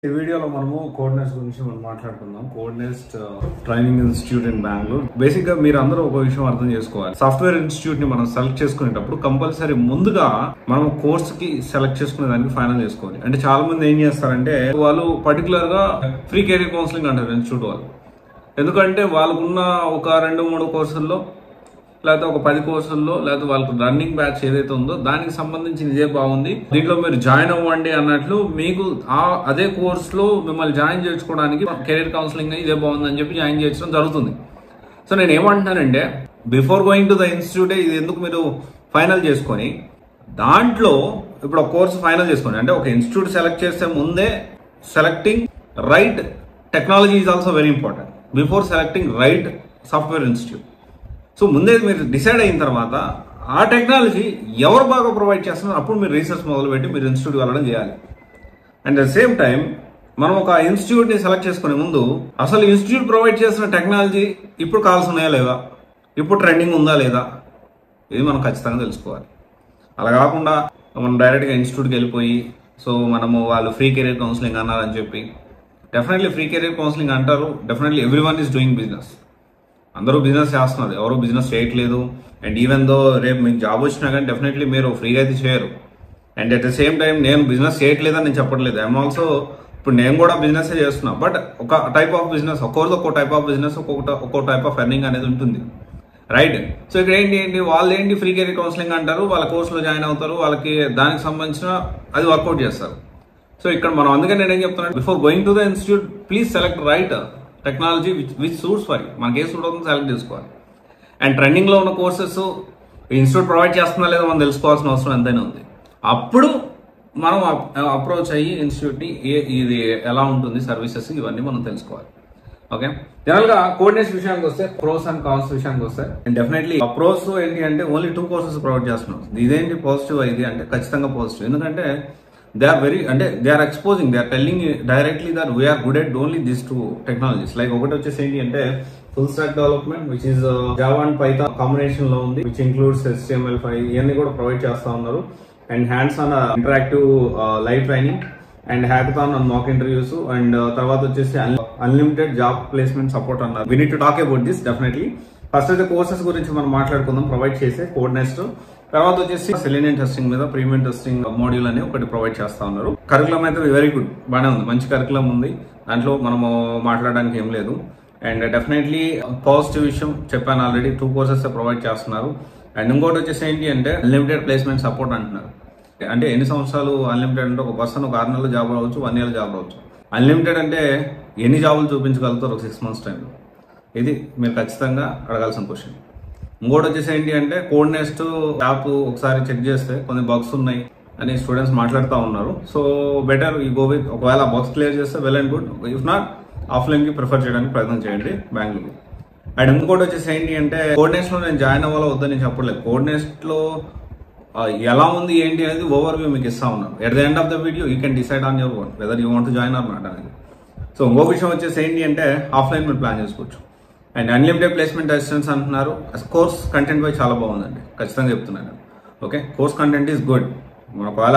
ఈ వీడియోలో మనము కోడ్నెస్ట్ గురించి మనం మాట్లాడుకుందాం. KodNest training institute in Bengaluru. Basic గా మీరు అందరూ ఒక విషయం అర్థం చేసుకోవాలి. సాఫ్ట్వేర్ ఇన్స్టిట్యూట్ ని మనం సెలెక్ట్ చేసుకునేటప్పుడు కంపల్సరీ ముందుగా మనం కోర్స్ కి సెలెక్ట్ చేసుకునే దానికి ఫైనల్ చేసుకోవాలి. అంటే చాలా మంది ఏం చేస్తారంటే వాళ్ళు పర్టికులర్ గా ఫ్రీ కెరీర్ కౌన్సిలింగ్ అంటారు ఇన్స్టిట్యూట్ వాళ్ళు. ఎందుకంటే వాళ్ళకున్న ఒక 2-3 కోర్సుల్లో లేకపోతే ఒక 10 కోర్సుల్లో లేకపోతే వాళ్ళకు రన్నింగ్ బ్యాచ్ ఏదైతే ఉందో దానికి సంబంధించిన ఇదే బాగుంది, దీంట్లో మీరు జాయిన్ అవ్వండి అన్నట్లు మీకు అదే కోర్సులో మిమ్మల్ని జాయిన్ చేసుకోవడానికి కెరీర్ కౌన్సిలింగ్ ఇదే బాగుంది అని చెప్పి జాయిన్ చేయడం జరుగుతుంది. సో నేను ఏమంటున్నానంటే before going to the institute ఇది ఎందుకు మీరు ఫైనల్ చేసుకొని దాంట్లో ఇప్పుడు ఒక కోర్సు ఫైనల్ చేసుకోండి. అంటే ఒక ఇన్స్టిట్యూట్ సెలెక్ట్ చేసే ముందే selecting right technology is also very important before selecting right software institute. So ముందే మీరు డిసైడ్ అయిన తర్వాత ఆ టెక్నాలజీ ఎవరు బాగా ప్రొవైడ్ చేస్తున్నారు అప్పుడు మీరు రీసెర్చ్ మొదలుపెట్టి మీరు ఇన్స్టిట్యూట్ వెళ్ళడం చేయాలి. And at the same time మనం ఒక ఇన్స్టిట్యూట్ ని సెలెక్ట్ చేసుకునే ముందు అసలు ఇన్స్టిట్యూట్ ప్రొవైడ్ చేసిన టెక్నాలజీ ఇప్పుడు కాల్స్ ఉన్నాయా లేదా, ఇప్పుడు ట్రెండింగ్ ఉందా లేదా, ఇది మనం ఖచ్చితంగా తెలుసుకోవాలి. అలా కాకుండా మనం డైరెక్ట్గా ఇన్స్టిట్యూట్కి వెళ్ళిపోయి సో మనము వాళ్ళు ఫ్రీ కెరీర్ కౌన్సిలింగ్ అన్నారని చెప్పి డెఫినెట్లీ ఫ్రీ కెరీర్ కౌన్సిలింగ్ అంటారు. Definitely every one is doing business, అందరూ బిజినెస్ చేస్తున్నారు, ఎవరు బిజినెస్ చేయట్లేదు. అండ్ ఈవెన్ దో రేపు మీకు జాబ్ వచ్చినా కానీ డెఫినెట్లీ మీరు ఫ్రీగా అయితే చేయరు. And at the same time నేను బిజినెస్ చేయట్లేదని నేను చెప్పట్లేదు, ఐఎమ్ ఆల్సో ఇప్పుడు నేను కూడా బిజినెస్ చేస్తున్నా. బట్ ఒక టైప్ ఆఫ్ బిజినెస్ ఒక్కొక్కరిది ఒక్కో టైప్ ఆఫ్ బిజినెస్ ఒక్కో టైప్ ఆఫ్ ఎర్నింగ్ అనేది ఉంటుంది, రైట్? సో ఇక్కడ ఏంటి వాళ్ళు ఫ్రీ కెరీర్ కౌన్సిలింగ్ అంటారు, వాళ్ళ కోర్సులో జాయిన్ అవుతారు, వాళ్ళకి దానికి సంబంధించిన అది వర్కౌట్ చేస్తారు. సో ఇక్కడ మనం అందుకని నేను ఏం చెప్తున్నాను, before going to the institute please select right technology which suits for you. మనకి ఏ సూట్ అవుతుందో సెలెక్ట్ చేసుకోవాలి. అండ్ ట్రెండింగ్లో ఉన్న కోర్సెస్ ఇన్స్టిట్యూట్ ప్రొవైడ్ చేస్తున్నా లేదా మనం తెలుసుకోవాల్సిన అవసరం ఎంతైనా ఉంది. అప్పుడు మనం అప్రోచ్ అయ్యి ఇన్స్టిట్యూట్ని ఇది ఎలా ఉంటుంది సర్వీసెస్ ఇవన్నీ మనం తెలుసుకోవాలి. ఓకే, జనరల్గా కోఆర్డినేషన్ విషయానికి వస్తే ప్రోస్ అండ్ కాన్స్ విషయానికి వస్తే డెఫినెట్లీ ప్రోస్ ఏంటి అంటే ఓన్లీ 2 కోర్సెస్ ప్రొవైడ్ చేస్తున్నాం. ఇదేంటి పాజిటివ్ ఇది అంటే ఖచ్చితంగా పాజిటివ్. ఎందుకంటే they are exposing, they are telling you directly that we are good at only these 2 technologies. Like ఒకటి వచ్చేసి ఏంటి అంటే full stack development which is Java and Python combination లో ఉంది, which includes HTML5 ఇవన్నీ కూడా ప్రొవైడ్ చేస్తా ఉన్నారు. And hands on interactive live training and hackathon and mock interviews and తర్వాత వచ్చేసి అన్లిమిటెడ్ జాబ్ ప్లేస్మెంట్ సపోర్ట్ అన్నారు. We need to talk about this definitely. First అయితే కోర్సెస్ గురించి మనం మాట్లాడుకుందాం. ప్రొవైడ్ చేసే కోడ్నెస్ట్ తర్వాత వచ్చేసి సెలీనియం టెస్టింగ్ మీద ప్రీమియం టెస్టింగ్ మాడ్యూల్ అని ఒకటి ప్రొవైడ్ చేస్తా ఉన్నారు. కరికులం అయితే వెరీ గుడ్, బాగానే ఉంది, మంచి కరికులం ఉంది, దాంట్లో మనము మాట్లాడడానికి ఏం లేదు. అండ్ డెఫినెట్లీ పాజిటివ్ విషయం చెప్పాను ఆల్రెడీ, 2 కోర్సెస్ ప్రొవైడ్ చేస్తున్నారు. అండ్ ఇంకోటి వచ్చేసి ఏంటి అంటే అన్లిమిటెడ్ ప్లేస్మెంట్ సపోర్ట్ అంటున్నారు. అంటే ఎన్ని సంవత్సరాలు అన్లిమిటెడ్ అంటే ఒక పర్సన్ ఒక 6 నెలలు జాబ్ రావచ్చు, 1 ఇయర్ జాబ్ రావచ్చు. అన్లిమిటెడ్ అంటే ఎన్ని జాబులు చూపించగలుగుతారు ఒక 6 మంత్స్ టైంలో, ఇది మీరు ఖచ్చితంగా అడగాల్సిన క్వశ్చన్. ఇంకోటి వచ్చేసి ఏంటి అంటే కోడ్నెస్ట్ యాప్ ఒకసారి చెక్ చేస్తే కొన్ని బగ్స్ ఉన్నాయి అని స్టూడెంట్స్ మాట్లాడుతూ ఉన్నారు. సో బెటర్ ఈ గో విత్, ఒకవేళ బగ్స్ క్లియర్ చేస్తే well and good, if not ఆఫ్లైన్కి ప్రిఫర్ చేయడానికి ప్రయత్నం చేయండి బెంగళూరు. అండ్ ఇంకోటి వచ్చేసి ఏంటి అంటే కోడ్నెస్ట్లో నేను జాయిన్ అవ్వాలో వద్దని నేను చెప్పలేదు. కోడ్నెస్ట్లో ఎలా ఉంది ఏంటి అనేది ఓవర్ వ్యూ మీకు ఇస్తా ఉన్నాను. At the end of the video you can decide on your own whether you want to join or not అనేది. సో ఇంకో విషయం వచ్చేసి ఏంటి అంటే ఆఫ్లైన్ మీరు ప్లాన్ చేసుకోవచ్చు. అండ్ అన్లిమిటెడ్ ప్లేస్మెంట్ అసిస్టెన్స్ అంటున్నారు. కోర్స్ కంటెంట్ పై చాలా బాగుందండి, ఖచ్చితంగా చెప్తున్నాను. Okay, course content is good. ఒకవేళ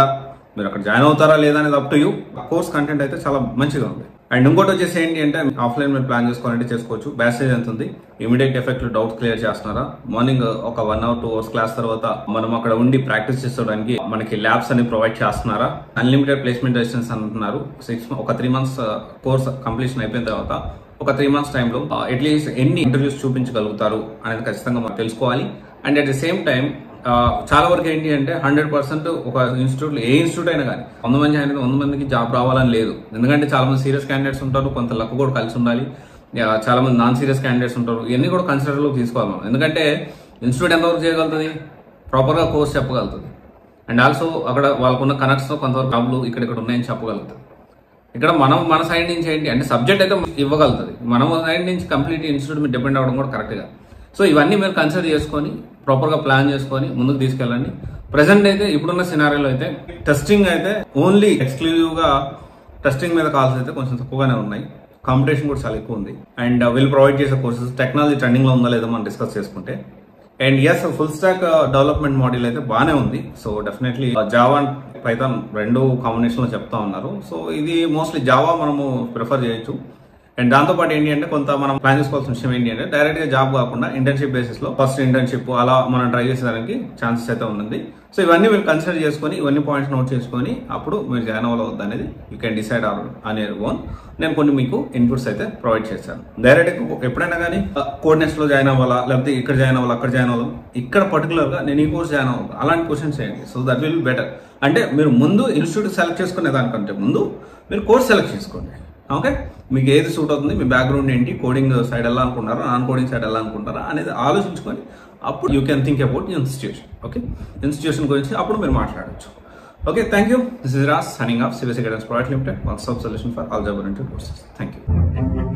మీరు అక్కడ జాయిన్ అవుతారా లేదా అనేది up to you. Course content అయితే చాలా మంచిగా ఉంది. అండ్ ఇంకోటి వచ్చేసి ఏంటి అంటే ఆఫ్లైన్ మీరు ప్లాన్ చేసుకోవాలంటే చేసుకోవచ్చు. బ్యాసేజ్ ఎంత ఉంది, ఇమీడియట్ ఎఫెక్ట్ డౌట్ క్లియర్ చేస్తున్నారా, మార్నింగ్ ఒక 1 or 2 hours క్లాస్ తర్వాత మనం అక్కడ ఉండి ప్రాక్టీస్ చేసుకోవడానికి మనకి ల్యాబ్స్ అని ప్రొవైడ్ చేస్తున్నారా. అన్లిమిటెడ్ ప్లేస్మెంట్ అసిస్టెన్స్ అంటున్నారు. ఒక 3 months కోర్స్ కంప్లీషన్ అయిపోయిన తర్వాత ఒక 3 months టైంలో అట్లీస్ట్ ఎన్ని ఇంటర్వ్యూస్ చూపించగలుగుతారు అనేది ఖచ్చితంగా మనం తెలుసుకోవాలి. And at the same time చాలా వరకు ఏంటి అంటే 100% ఒక ఇన్స్టిట్యూట్లో ఏ ఇన్స్టిట్యూట్ అయినా కానీ 100 మంది అయినా 100 మందికి జాబ్ రావాలని లేదు. ఎందుకంటే చాలా మంది సీరియస్ క్యాండిడేట్స్ ఉంటారు, కొంత లక్ కూడా కలిసి ఉండాలి, చాలా మంది నాన్ సీరియస్ క్యాండిడేట్స్ ఉంటారు. ఇవన్నీ కూడా కన్సిడర్లో తీసుకోవాలి మనం. ఎందుకంటే ఇన్స్టిట్యూట్ ఎంతవరకు చేయగలుగుతుంది, ప్రాపర్గా కోర్స్ చెప్పగలుగుతుంది. అండ్ ఆల్సో అక్కడ వాళ్ళకున్న కనెక్ట్స్తో కొంతవరకు జాబ్లు ఇక్కడ ఉన్నాయని చెప్పగలుగుతుంది. ఇక్కడ మనం మన సైడ్ నుంచి ఏంటి అంటే సబ్జెక్ట్ అయితే ఇవ్వగలుగుతుంది, మన సైడ్ నుంచి కంప్లీట్ ఇన్స్టిట్యూట్ మీద డిపెండ్ అవ్వడం కూడా కరెక్ట్గా. సో ఇవన్నీ మీరు కన్సిడర్ చేసుకొని ప్రాపర్గా ప్లాన్ చేసుకొని ముందుకు తీసుకెళ్ళండి. ప్రెసెంట్ అయితే ఇప్పుడున్న సినారియోలో అయితే టెస్టింగ్ అయితే ఓన్లీ ఎక్స్క్లూజివ్గా టెస్టింగ్ మీద కాల్స్ అయితే కొంచెం తక్కువగానే ఉన్నాయి. కాంపిటీషన్ కూడా చాలా ఎక్కువ ఉంది. అండ్ వీళ్ళు ప్రొవైడ్ చేసే కోర్సెస్ టెక్నాలజీ ట్రెండింగ్లో ఉందా లేదా మనం డిస్కస్ చేసుకుంటే and as full stack development model అయితే బాగానే ఉంది. So definitely Java and Python రెండు కాంబినేషన్ లో చెప్తా ఉన్నారు. సో ఇది మోస్ట్లీ జావా మనము ప్రిఫర్ చేయొచ్చు. అండ్ దాంతోపాటు ఏంటి అంటే కొంత మనం ప్లాన్ చేసుకోవాల్సిన విషయం ఏంటి అంటే డైరెక్ట్ గా జాబ్ కాకుండా ఇంటర్న్షిప్ బేసిస్ లో ఫస్ట్ ఇంటర్న్షిప్ అలా మనం ట్రై చేసేదానికి ఛాన్సెస్ అయితే ఉంది. సో ఇవన్నీ మీరు కన్సిడర్ చేసుకొని ఇవన్నీ పాయింట్స్ నోట్ చేసుకొని అప్పుడు మీరు జాయిన్ అవ్వవద్దు అనేది యూ కెన్ డిసైడ్ అనే ఓన్. నేను కొన్ని మీకు ఇన్పుట్స్ అయితే ప్రొవైడ్ చేశాను. డైరెక్ట్ ఎప్పుడైనా కానీ కోడ్నెస్ లో జాయిన్ అవ్వాలా, లేకపోతే ఇక్కడ జాయిన్ అవ్వాలి, అక్కడ జాయిన్ అవ్వాలి, ఇక్కడ పర్టికులర్ గా నేను ఈ కోర్స్ జాయిన్ అవ్వాలి అలాంటి క్వశ్చన్స్ చేయండి. So that will be better. అంటే మీరు ముందు ఇన్స్టిట్యూట్ సెలెక్ట్ చేసుకునే దానికంటే ముందు మీరు కోర్స్ సెలెక్ట్ చేసుకోండి. ఓకే, మీకు ఏది సూట్ అవుతుంది, మీ బ్యాక్గ్రౌండ్ ఏంటి, కోడింగ్ సైడ్ వెళ్ళాలనుకుంటారా, నాన్ కోడింగ్ సైడ్ వెళ్ళాలనుకుంటారా అనేది ఆలోచించుకొని అప్పుడు you can think about institution. Okay, institution గురించి అప్పుడు మీరు మాట్లాడచ్చు. Okay, thank you. This is Raj signing off CBSE Guidance Private Limited, one stop solution for all job oriented courses. Thank you.